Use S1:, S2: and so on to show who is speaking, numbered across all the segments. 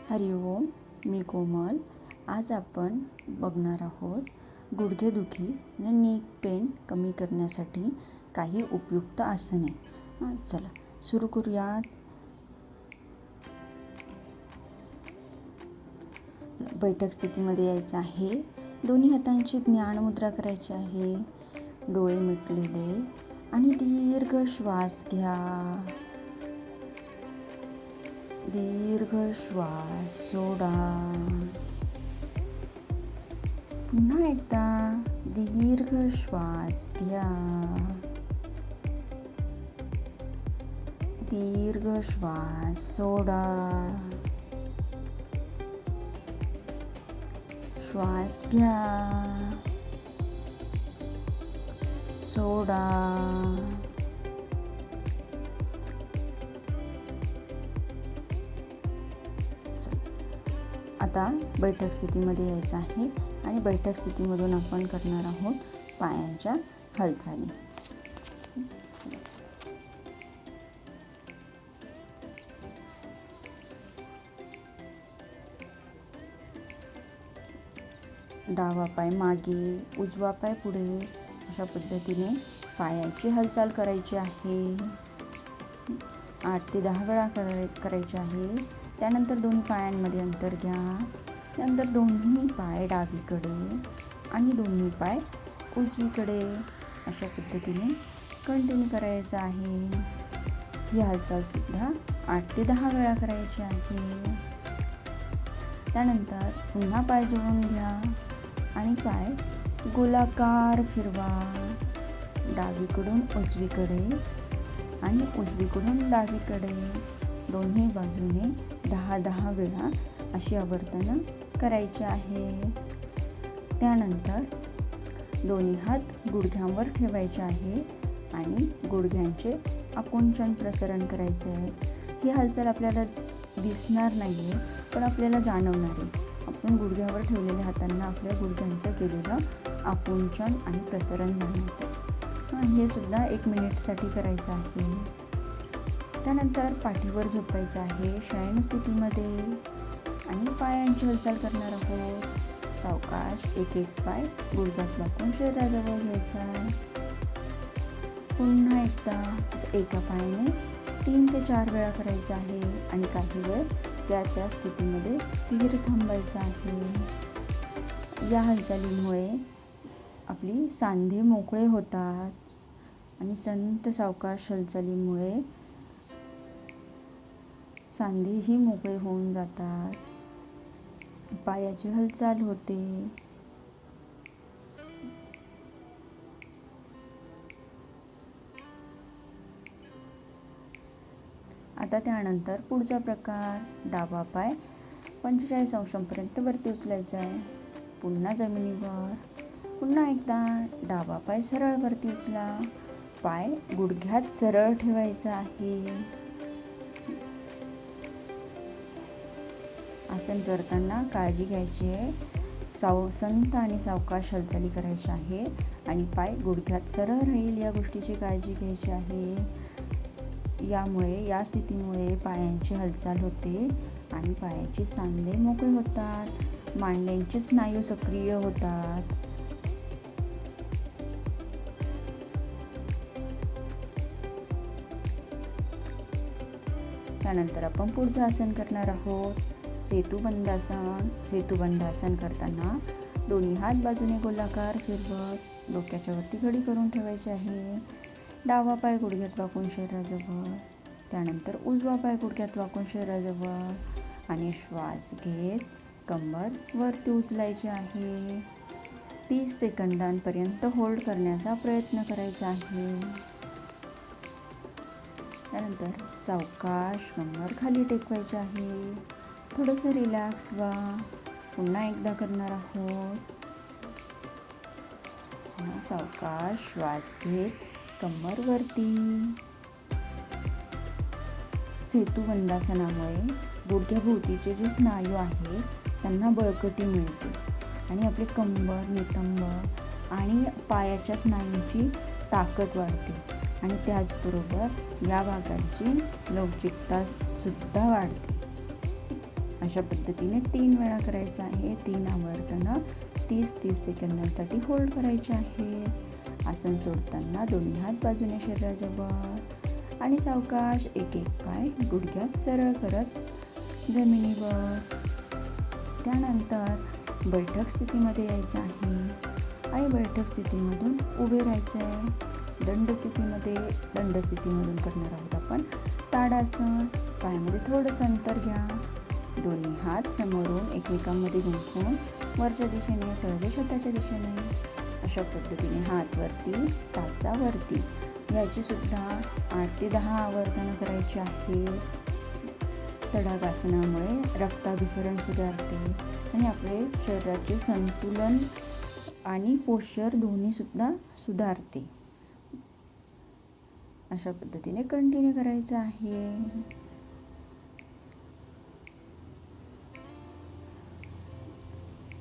S1: हरि ओम, मी कोमल. आज आपण बघणार आहोत गुडघेदुखी आणि नीक पेन कमी करण्यासाठी काही उपयुक्त आसने. चला सुरू करूयात. बैठक स्थितीमध्ये यायचं आहे. दोन्ही हातांची ज्ञानमुद्रा करायची आहे. डोळे मिटलेले आणि दीर्घ श्वास घ्या. दीर्घ श्वास सोडा. पुन्हा एकदा दीर्घ श्वास घ्या. दीर्घ श्वास सोडा. श्वास घ्या. सोडा. आता बैठक स्थितीमध्ये यायचं आहे आणि बैठक स्थितीमधून आपण करणार आहोत पायांच्या हालचाली. डावा पाय मागे, उजवा पाय पुढे, अशा पद्धतीने पायाची हालचाल करायची आहे. 8 ते 10 वेळा करायची आहे. त्यानंतर दोन्ही पायांमध्ये अंतर घ्या. त्यानंतर दोन्ही पाय डावीकडे आणि दोन्ही पाय उजवीकडे, अशा पद्धतीने कंटिन्यू करायचं आहे. ही हालचालसुद्धा 8 ते 10 वेळा करायची आहे. त्यानंतर पुन्हा पाय जोडून घ्या आणि पाय गोलाकार फिरवा. डावीकडून उजवीकडे आणि उजवीकडून डावीकडे, दोन्ही बाजूने 10-10 वेळा अशी आवर्तनं करायची आहे. त्यानंतर दोन्ही हात गुडघ्यांवर ठेवायचे आहे आणि गुडघ्यांचे आकुंचन प्रसरण करायचे आहे. ही हालचाल आपल्याला दिसणार नाही आहे, पण आपल्याला जाणवणार आहे. आपण गुडघ्यावर ठेवलेल्या हातांना आपल्या गुडघ्यांचं केलेलं आकुंचन आणि प्रसरण जाणवतं. हे सुद्धा 1 मिनिटसाठी करायचं आहे. त्यानंतर पाठीवर झोपायचं आहे शयन स्थितीमध्ये आणि पायांची हालचाल करणार आहोत. सावकाश एक पाय गुडघ्यात वाकून शरीराजवळ घ्यायचा. पुन्हा एकदा एका पायाने 3 ते 4 वेळा करायचं आहे आणि काही वेळ त्या स्थितीमध्ये स्थिर थांबायचं आहे. या हालचालीमुळे आपली सांधे मोकळे होतात आणि संत सावकाश हालचालीमुळे सांधेही मोकळे होऊन जातात. पायाची हालचाल होते. आता त्यानंतर पुढचा प्रकार, डावा पाय 45 अंशांपर्यंत वरती उचलायचा आहे. पुन्हा जमिनीवर. पुन्हा एकदा डावा पाय सरळ वरती उचला. पाय गुडघ्यात सरळ ठेवायचा आहे. आसन करताना काळजी घ्यायची आहे. संत आणि सावकाश हालचाली करायची आहे आणि पाय गुडघ्यात सरळ राहील या गोष्टीची काळजी घ्यायची आहे. या स्थितीमुळे पायांची हालचाल होते आणि पायाची सांधे मोकळे होतात. मांड्यांचे स्नायू सक्रिय होतात. त्यानंतर आपण पुढचं आसन करणार आहोत, सेतुबंधासन. सेतुबंधासन करताना दोन्ही हात बाजूने गोलाकार फिरवत डोक्याच्या वरती घडी करून ठेवायची आहे. डावा पाय गुडघ्यात वाकून शरीराजवळ. त्यानंतर उजवा पाय गुडघ्यात वाकून शरीराजवळ आणि श्वास घेत कंबर वरती उचलायची आहे. 30 सेकंदांपर्यंत होल्ड करण्याचा प्रयत्न करायचा आहे. त्यानंतर सावकाश कंबर खाली टेकवायची आहे. थोडंसं रिलॅक्स व्हा. पुन्हा एकदा करणार आहोत. सावकाश श्वास घेत कंबर वरती. सेतुबंधासनामुळे गुडघ्याभोवतीचे जे स्नायू आहेत त्यांना बळकटी मिळते आणि आपले कंबर, नितंब आणि पायाच्या स्नायूंची ताकद वाढते आणि त्याचबरोबर या भागांची लवचिकता सुद्धा वाढते. अशा पद्धतीने 3 वेळा करायचं आहे. 3 आवर्तनं 30-30 सेकंदांसाठी होल्ड करायचे आहे. आसन सोडताना दोन्ही हात बाजूने शरीराजवळ आणि सावकाश एक एक पाय गुडघ्यात सरळ करत जमिनीवर. त्यानंतर बैठक स्थितीमध्ये यायचं आहे आणि बैठक स्थितीमधून उभे राहायचं आहे. दंड स्थितीमधून करणार आहोत आपण ताडासन. पायामध्ये थोडंसं अंतर घ्या. दोन्ही हात समोरून एकमेकांमध्ये गुंफून वरच्या दिशेने तळवे छातीच्या दिशेने अशा पद्धतीने हात वरती टाचा वरती. याची सुद्धा 8 ते 10 आवर्तनं करायची आहे. तडागासनामुळे रक्ताभिसरण सुधारते आणि आपले शरीराचे संतुलन आणि पोश्चर दोन्ही सुद्धा सुधारते. अशा पद्धतीने कंटिन्यू करायचं आहे.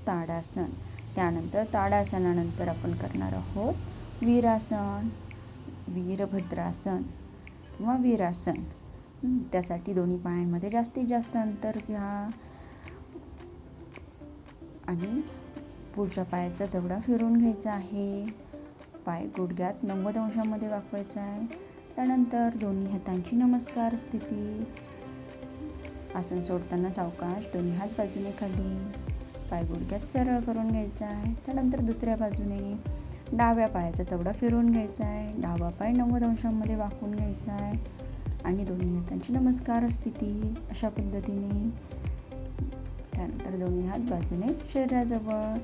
S1: ताडासन. त्यानंतर ताडासनानंतर आपण करणार आहोत वीरासन, वीरभद्रासन किंवा वीरासन. त्यासाठी दोन्ही पायांमध्ये जास्तीत जास्त अंतर घ्या आणि पुढच्या पायाचा जबडा फिरवून घ्यायचा आहे. पाय गुडघ्यात 90 अंशामध्ये वाकवायचा आहे. त्यानंतर दोन्ही हातांची नमस्कार स्थिती. आसन सोडताना सावकाश दोन्ही हात बाजूने खाली, पाय गुडघ्यात सरळ करून घ्यायचा आहे. त्यानंतर दुसऱ्या बाजूने डाव्या पायाचा चवडा फिरवून घ्यायचा आहे. डावा पाय 90 अंशांमध्ये वाकवून घ्यायचा आहे आणि दोन्ही हातांची नमस्कार स्थिती अशा पद्धतीने. त्यानंतर दोन्ही हात बाजूने शरीराजवळ.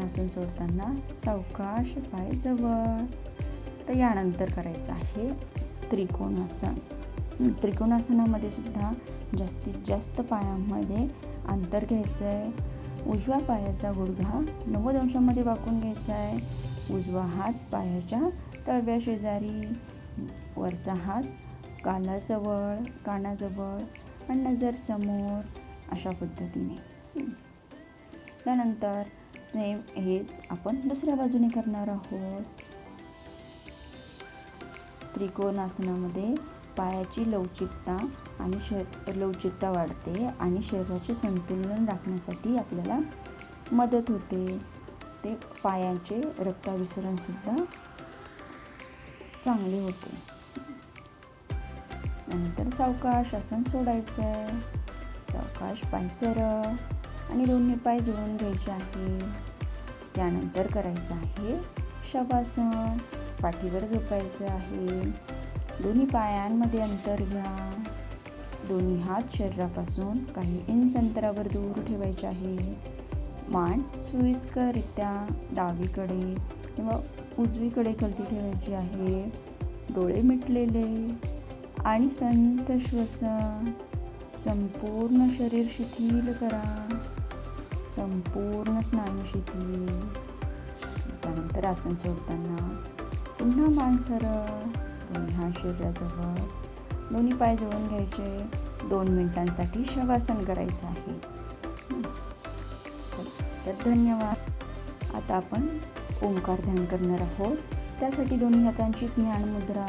S1: आसन सोडताना सावकाश पाय जवळ. तर यानंतर करायचं आहे त्रिकोणासन. त्रिकोणासनामध्ये सुद्धा जास्तीत जास्त पायामध्ये अंतर घ्यायचं आहे. उजव्या पायाचा गुडघा 90 अंशांमध्ये वाकून घ्यायचा आहे. उजवा हात पायाच्या तळव्या शेजारी, वरचा हात कानाजवळ आणि नजर समोर अशा पद्धतीने. त्यानंतर सेम हेच आपण दुसऱ्या बाजूने करणार आहोत. त्रिकोणासनामध्ये पायाची लवचिकता आणि लवचिकता वाढते आणि शरीराचे संतुलन राखण्यासाठी आपल्याला मदत होते. ते पायांचे रक्ताभिसरणसुद्धा चांगले होते. नंतर सावकाश आसन सोडायचं आहे. सावकाश पाय सरळ आणि दोन्ही पाय जुळून घ्यायचे आहे. त्यानंतर करायचं आहे शवासन. पाठीवर झोपायचं आहे. दोन्ही पायांमध्ये अंतर घ्या. दोन्ही हात शरीरापासून काही इंच अंतरावर दूर ठेवायचे आहे. मान सोयीस्कररित्या डावीकडे किंवा उजवीकडे कलती ठेवायची आहे. डोळे मिटलेले आणि संत श्वसन. संपूर्ण शरीर शिथिल करा. संपूर्ण स्नायू शिथिल. त्यानंतर आसन सोडताना पुन्हा मान सरळ. दोन्ही हात शरीराजवळ. दोन्ही पाय जोडून घ्यायचे. 2 मिनिटांसाठी शवासन करायचं आहे. तर धन्यवाद. आता आपण ओंकार ध्यान करणार आहोत. त्यासाठी दोन्ही हातांची ज्ञान मुद्रा.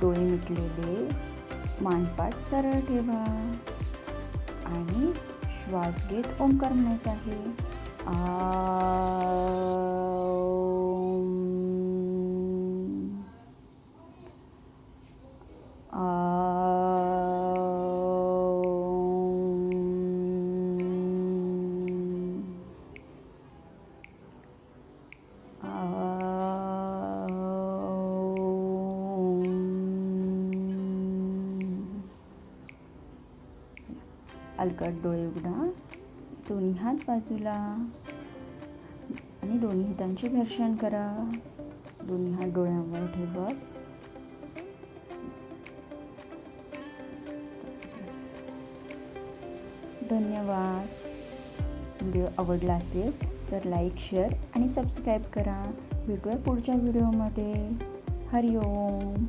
S1: डोळे मिटलेले, मानपाठ सरळ ठेवा आणि श्वास घेत ओंकार म्हणायचा आहे. अलगद डोळे उघडा. दोन्ही हात बाजूला आणि दोन्ही हातांचे घर्षण करा. दोन्ही हात डोळ्यांवर ठेवत. धन्यवाद. व्हिडिओ आवडला असेल तर लाईक, शेअर आणि सबस्क्राईब करा. भेटूया पुढच्या व्हिडिओमध्ये. हरिओम.